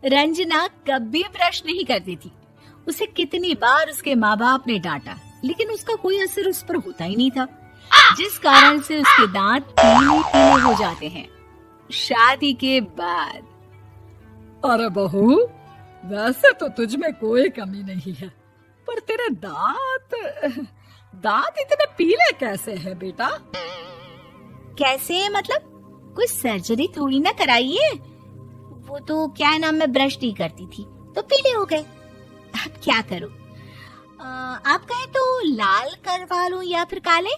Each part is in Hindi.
रंजना कभी ब्रश नहीं करती थी। उसे कितनी बार उसके माँ बाप ने डांटा, लेकिन उसका कोई असर उस पर होता ही नहीं था, जिस कारण से उसके दांत पीले पीले हो जाते हैं। शादी के बाद अरे बहू, वैसे तो तुझ में कोई कमी नहीं है, पर तेरे दांत इतने पीले कैसे हैं बेटा? कैसे मतलब? कोई सर्जरी थोड़ी ना कराई है। वो तो क्या नाम, मैं ब्रश नहीं करती थी तो पीले हो गए। अब क्या करूं? आप कहें तो लाल करवा लूं या फिर काले?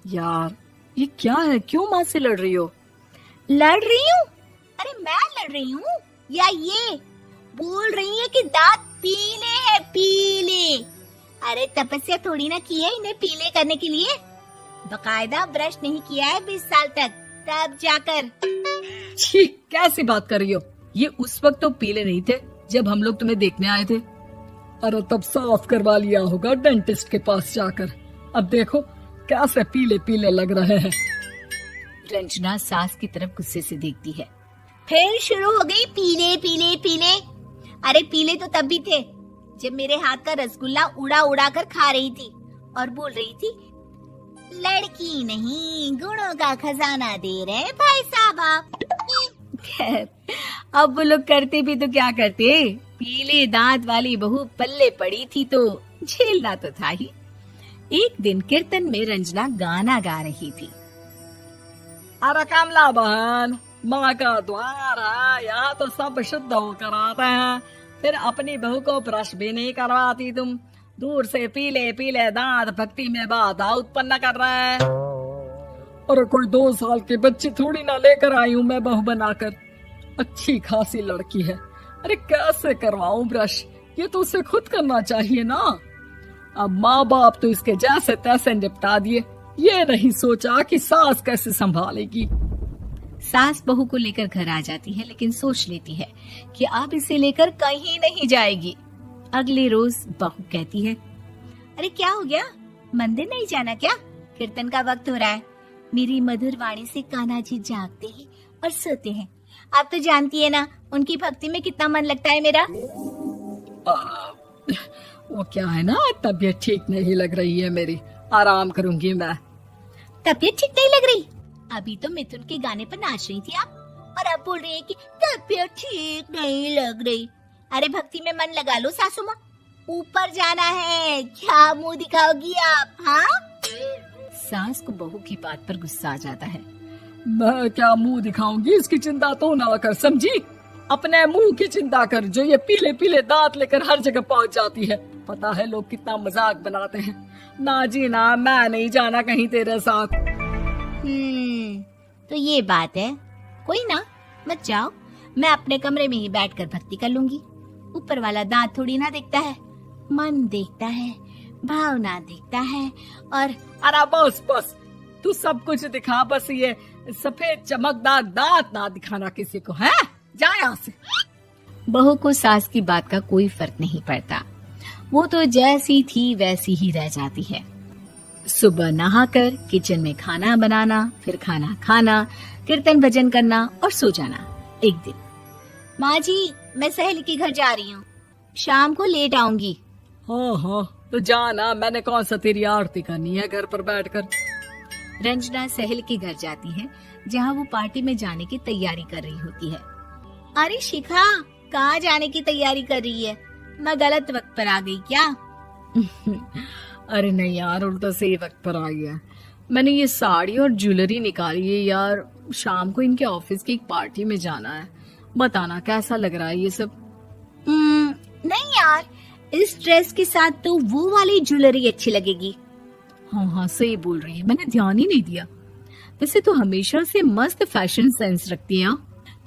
यार ये क्या है, क्यों माँ से लड़ रही हो? लड़ रही हूँ? अरे मैं लड़ रही हूँ या ये बोल रही है कि दांत पीले हैं, पीले। अरे तपस्या थोड़ी ना की है इन्हें पीले करने के लिए। बकायदा ब्रश नहीं किया है 20 साल तक, तब जाकर। छी, कैसी बात कर रही हो? ये उस वक्त तो पीले नहीं थे जब हम लोग तुम्हें देखने आए थे। अरे तब साफ करवा लिया होगा डेंटिस्ट के पास जाकर। अब देखो कैसे पीले पीले लग रहे हैं। रंजना सास की तरफ गुस्से से देखती है। फिर शुरू हो गई पीले पीले पीले। अरे पीले तो तब भी थे जब मेरे हाथ का रसगुल्ला उड़ा उड़ा कर खा रही थी और बोल रही थी, लड़की नहीं गुणों का खजाना दे रहे भाई साहब आप। खैर, अब वो लोग करते भी तो क्या करते, पीले दांत वाली बहू पल्ले पड़ी थी तो झेलना तो था ही। एक दिन कीर्तन में रंजना गाना गा रही थी। अरे कमला बहन, माँ का द्वार है, यहाँ तो सब शुद्ध होकर आते हैं, फिर अपनी बहू को ब्रश भी नहीं करवाती तुम। दूर से पीले पीले दांत भक्ति में बाधा उत्पन्न कर रहे हैं। अरे कोई 2 साल के बच्चे थोड़ी ना लेकर आई हूँ मैं बहू बनाकर। अच्छी खासी लड़की है, अरे कैसे करवाऊं ब्रश? ये तो उसे खुद करना चाहिए ना। अब माँ बाप तो इसके जैसे तैसे निपटा दिए, ये नहीं सोचा कि सास कैसे संभालेगी। सास बहू को लेकर घर आ जाती है, लेकिन सोच लेती है कि अब इसे लेकर कहीं नहीं जाएगी। अगले रोज बहू कहती है, अरे क्या हो गया, मंदिर नहीं जाना क्या? कीर्तन का वक्त हो रहा है। मेरी मधुर वाणी से कान्हा जी जागते हैं और सोते हैं। आप तो जानती है ना उनकी भक्ति में कितना मन लगता है मेरा। वो क्या है ना, तबीयत ठीक नहीं लग रही है मेरी, आराम करूंगी मैं। तबीयत ठीक नहीं लग रही? अभी तो मिथुन के गाने पर नाच रही थी आप, और अब बोल रही है कि तबीयत ठीक नहीं लग रही। अरे भक्ति में मन लगा लो सासू माँ, ऊपर जाना है, क्या मुंह दिखाओगी आप? हाँ? सास को बहू की बात पर गुस्सा आ जाता है। मैं क्या मुंह दिखाऊंगी, इसकी चिंता तो ना कर, समझी? अपने मुंह की चिंता कर, जो ये पीले पीले दांत लेकर हर जगह पहुंच जाती है। पता है लोग कितना मजाक बनाते हैं। ना जी ना, मैं नहीं जाना कहीं तेरे साथ। तो ये बात है। कोई ना, मत जाओ, मैं अपने कमरे में ही बैठकर भक्ति कर लूंगी। ऊपर वाला दांत थोड़ी ना देखता है, मन देखता है, भावना देखता है। और अरे बस बस, तू सब कुछ दिखा, बस ये सफेद चमकदार दांत ना दिखाना किसी को, है? जा यहाँ से। बहू को सास की बात का कोई फर्क नहीं पड़ता, वो तो जैसी थी वैसी ही रह जाती है। सुबह नहाकर किचन में खाना बनाना, फिर खाना खाना, कीर्तन भजन करना और सो जाना। एक दिन, माँ जी मैं सहेली के घर जा रही हूँ, शाम को लेट आऊंगी। हाँ हाँ तो जाना, मैंने कौन सा तेरी आरती करनी है घर पर बैठकर। रंजना सहेली के घर जाती है, जहाँ वो पार्टी में जाने की तैयारी कर रही होती है। अरे शिखा, कहाँ जाने की तैयारी कर रही है? मैं गलत वक्त पर आ गई क्या? अरे नहीं यार, उल्टा सही वक्त पर आ गया। मैंने ये साड़ी और ज्वेलरी निकाली है यार, शाम को इनके ऑफिस की एक पार्टी में जाना है। बताना कैसा लग रहा है ये सब? नहीं यार, इस ड्रेस के साथ तो वो वाली ज्वेलरी अच्छी लगेगी। हाँ हाँ सही बोल रही है, मैंने ध्यान ही नहीं दिया। वैसे तो हमेशा से मस्त फैशन सेंस रखती है।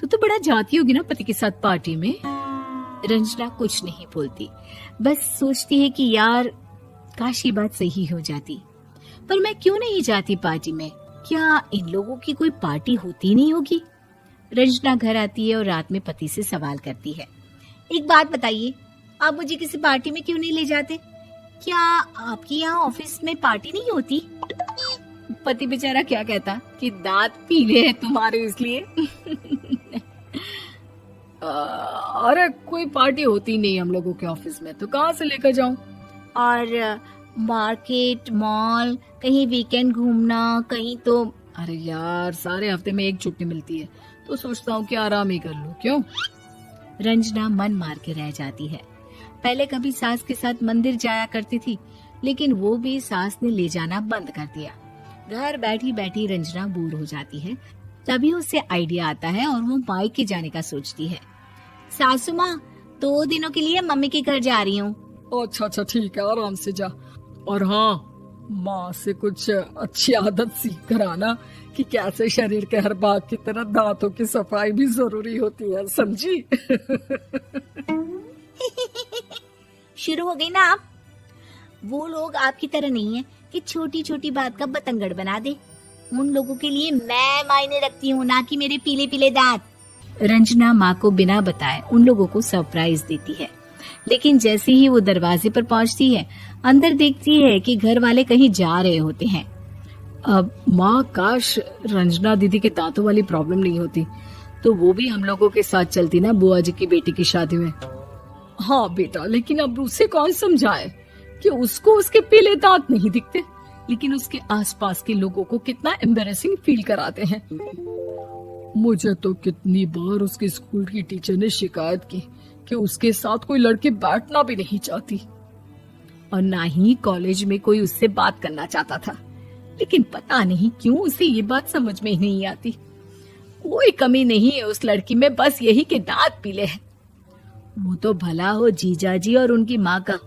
तो बड़ा जाती होगी ना पति के साथ पार्टी में। रंजना कुछ नहीं बोलती, बस सोचती है कि यार काश ये बात सही हो जाती। पर मैं क्यों नहीं जाती पार्टी में? क्या इन लोगों की कोई पार्टी होती नहीं होगी? रंजना घर आती है और रात में पति से सवाल करती है, एक बात बताइए, आप मुझे किसी पार्टी में क्यों नहीं ले जाते? क्या आपके यहाँ ऑफिस में पार्टी नहीं होती? पति बेचारा क्या कहता कि दांत पीले हैं तुम्हारे इसलिए। अरे कोई पार्टी होती नहीं हम लोगों के ऑफिस में, तो कहाँ से लेकर जाऊं? और मार्केट, मॉल, कहीं वीकेंड घूमना, कहीं तो। अरे यार, सारे हफ्ते में एक छुट्टी मिलती है, तो सोचता हूँ कि आराम ही कर लूं। क्यों? रंजना मन मार के रह जाती है। पहले कभी सास के साथ मंदिर जाया करती थी, लेकिन वो भी सास ने ले जाना बंद कर दिया। घर बैठी बैठी रंजना बोर हो जाती है। तभी उसे आइडिया आता है और वो मायके जाने का सोचती है। सासू माँ, 2 दिनों के लिए मम्मी के घर जा रही हूँ। अच्छा ठीक है, आराम से जा। और हाँ, माँ से कुछ अच्छी आदत सीख कर आना कि कैसे शरीर के हर भाग की तरह दांतों की सफाई भी जरूरी होती है, समझी? शुरू हो गई ना आप। वो लोग आपकी तरह नहीं है कि छोटी छोटी बात का बतंगड़ बना दे। उन लोगों के लिए मैं मायने रखती हूँ, ना कि मेरे पीले पीले दांत। रंजना माँ को बिना बताए उन लोगों को सरप्राइज देती है, लेकिन जैसे ही वो दरवाजे पर पहुंचती है, अंदर देखती है कि घर वाले कहीं जा रहे होते हैं। अब माँ, काश रंजना दीदी के दांतों वाली प्रॉब्लम नहीं होती, तो वो भी हम लोगों के साथ चलती ना बुआ जी की बेटी की शादी में। हाँ बेटा, लेकिन अब उसे कौन समझाए कि उसको उसके पीले दांत नहीं दिखते, लेकिन उसके आसपास के लोगों को कितना एम्बैरेसिंग फील कराते हैं। मुझे तो कितनी बार उसके स्कूल की टीचर ने शिकायत की कि उसके साथ कोई लड़की बैठना भी नहीं चाहती, और ना ही कॉलेज में कोई उससे बात करना चाहता था। लेकिन पता नहीं क्यों उसे ये बात समझ में ही नहीं आती। कोई कमी नहीं है उस लड़की में, बस यही कि दांत पीले हैं। वो तो भला हो जीजाजी और उनकी माँ का,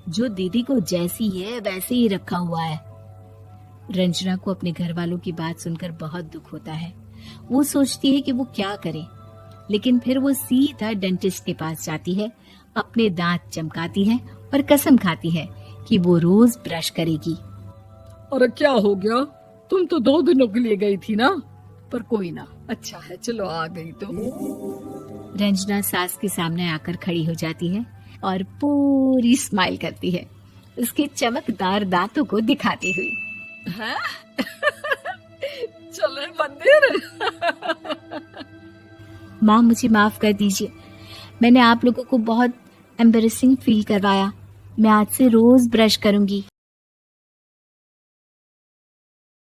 जो दीदी को जैसी है वैसे ही रखा हुआ है। रंजना को अपने घर वालों की बात सुनकर बहुत दुख होता है। वो सोचती है कि वो क्या करे, लेकिन फिर वो सीधा डेंटिस्ट के पास जाती है, अपने दांत चमकाती है और कसम खाती है कि वो रोज ब्रश करेगी। अरे क्या हो गया? तुम तो 2 दिनों के लिए गई थी ना। पर कोई ना, अच्छा है, चलो आ गई तो। रंजना सास के सामने आकर खड़ी हो जाती है और पूरी स्माइल करती है, उसके चमकदार दांतों को दिखाती हुई। चले मंदिर। माँ, मुझे माफ कर दीजिए, मैंने आप लोगों को बहुत एम्बैरेसिंग फील करवाया। मैं आज से रोज ब्रश करूंगी।